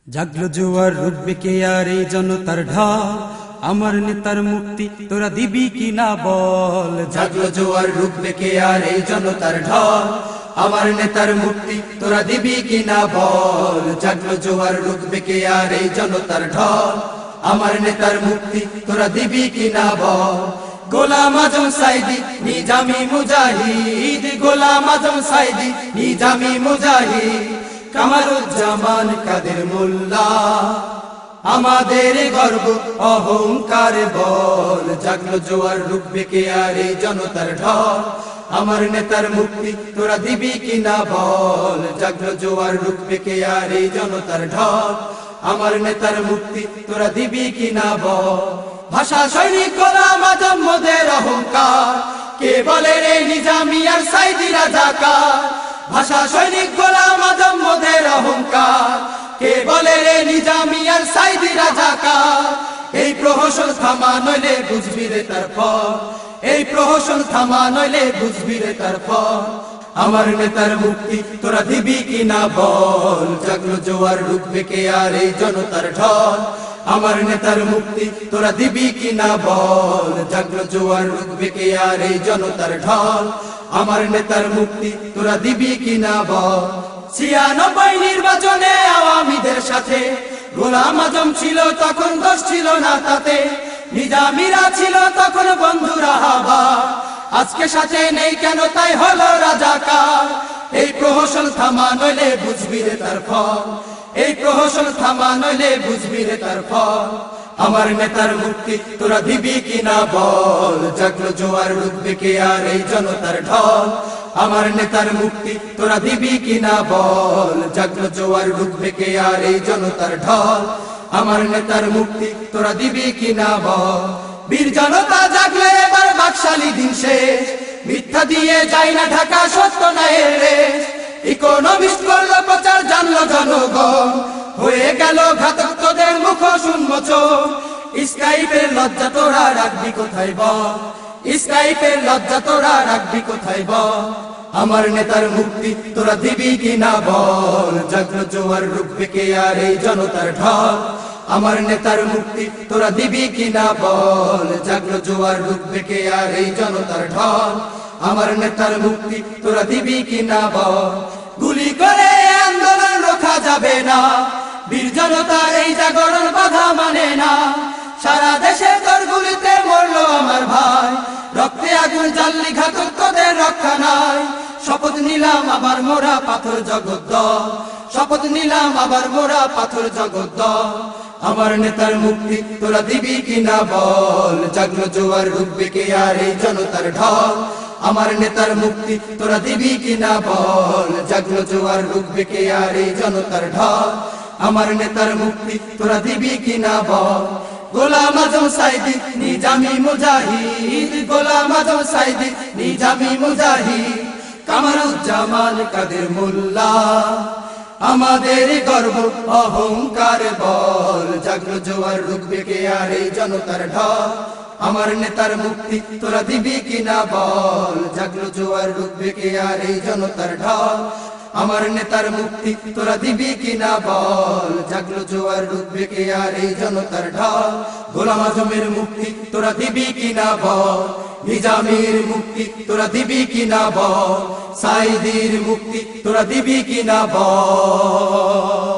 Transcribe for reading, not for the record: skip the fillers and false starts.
জাগলো জোয়ার রুখবে কে আর এই জনতার ঢল, আমার নেতার মুক্তি তোরা দিবি কি না বল। জাগলো জোয়ার রুখবে কে আর এই জনতার ঢল, আমার নেতার মুক্তি তোরা দিবি কি না বল। জাগলো জোয়ার রুখবে কে আর এই জনতার ঢল, আমার নেতার মুক্তি তোরা দিবি কি না বল। গোলাম আজম সাইদি নিজামি মুজাহিদ, গোলাম আজম সাইদি নিজামি মুজাহিদ, কামারুজ্জামান কাদের মোল্লা আমাদের গর্ব অহংকার বল। জাগলো জোয়ার রুখবে কে আর এই জনতার ঢল, আমার নেতার মুক্তি তোরা দিবি কি না বল। জাগলো জোয়ার রুখবে কে আর এই জনতার ঢল, আমার নেতার মুক্তি তোরা দিবি কি না বল। ভাষা সৈনিক গোলাম আজম মোদের অহংকার, কে বলে রে নিজামি আর সাইদি রাজাকার। ভাষা সৈনিক গোলাম আজম মোদের অহংকার, কে বলে রে নিজামি আর সাইদি রাজাকার। এই প্রহসন থামা নইলে বুঝবি রে তার ফল, এই প্রহসন থামা নইলে বুঝবি রে তার ফল। আমার নেতার মুক্তি তোরা দিবি কি না বল। জাগলো জোয়ার রুখবে কে আর এই জনতার ঢল, আমার নেতার মুক্তি তোরা দিবি কি না বল। জাগলো জোয়ার রুখবে কে আর এই জনতার ঢল, আমার নেতার মুক্তি তোরা দিবি কি না বল। 96 নির্বাচনে আওয়ামীদের সাথে গোলাম আজম ছিল, তখন দোষ ছিল না তাতে। নিজামীরা ছিল তখন বন্ধুরা হাবা, আজকে সাথে নেই কেন তাই হলো রাজাকার। এই প্রহসন থামা নইলে বুঝবি রে তার ফল, এই প্রহসন থামা নইলে বুঝবি রে তার ফল। আমার নেতার মুক্তি তোরা দিবি কি না বল। জাগলো জোয়ার রুখবে কে আর এই জনতার ঢল, আমার নেতার মুক্তি তোরা দিবি কি না বল। জাগলো জোয়ার রুখবে কে আর এই জনতার ঢল, আমার নেতার মুক্তি তোরা দিবি কি না বল। বীর জনতা জাগলে এবার বাকশালী দিন শেষ, মিথ্যা দিয়ে যায় না ঢাকা সত্য ন্যায়ের রেশ। ইকোনমিস্ট করলো প্রচার জানলো জনগণ, হয়ে গেল ঘাতক তোদের মুখ উন্মোচন। স্কাইপের লজ্জা তোরা রাখবি কোথায় বল, স্কাইপের লজ্জা তোরা রাখবি কোথায় বল। আমার নেতার মুক্তি তোরা দিবি কি না বল। জাগলো জোয়ার রুখবে কে আর এই জনতার ঢল, আমার নেতার মুক্তি তোরা দিবি কি না বল। জাগলো জোয়ার রুখবে কে আর এই জনতার ঢল, আমার নেতার মুক্তি তোরা দিবি কি না বল। গুলি করে আন্দোলন রোখা যাবে না, বীর জনতার এই জাগরণ বাধা মানে না। সারা দেশে তোর গুলিতে মরলো আমার ভাই, রক্তে আগুন জ্বাললি ঘাতক তোদের রক্ষা নাই। শপথ নিলাম আবার মোরা পাথর জগৎ দল, শপথ নিলাম আবার মোরা পাথর জগৎ দল। আমার নেতার মুক্তি তোরা দিবি কি না বল। জাগলো জোয়ার রুখবে কে আর এই জনতার ঢল, আমার নেতার মুক্তি তোরা দিবি কি না বল। জাগলো জোয়ার রুখবে কে আর এই জনতার ঢল, আমার নেতার মুক্তি তোরা দিবি কি না বল। গোলাম আজম সাইদি নিজামি মুজাহিদ, গোলাম আজম সাইদি নিজামি মুজাহিদ, কামারুজ্জামান কাদের মোল্লা আমাদের গর্ব অহংকার বল। জাগলো জোয়ার রুখবে কে আর এই জনতার ঢল, আমার নেতার মুক্তি তোরা দিবি কি না বল। জাগলো জোয়ার রুখবে কে আর এই জনতার ঢল, আমার নেতার মুক্তি তোরা দিবি কি না বল। জাগলো জোয়ার রুখবে কে আর এই জনতার ঢল, গোলাম আজমের মুক্তি তোরা দিবি কি না বল। নিজামীর মুক্তি তোরা দিবি কি না বল, সাইদির মুক্তি তোরা দিবি কি না বল।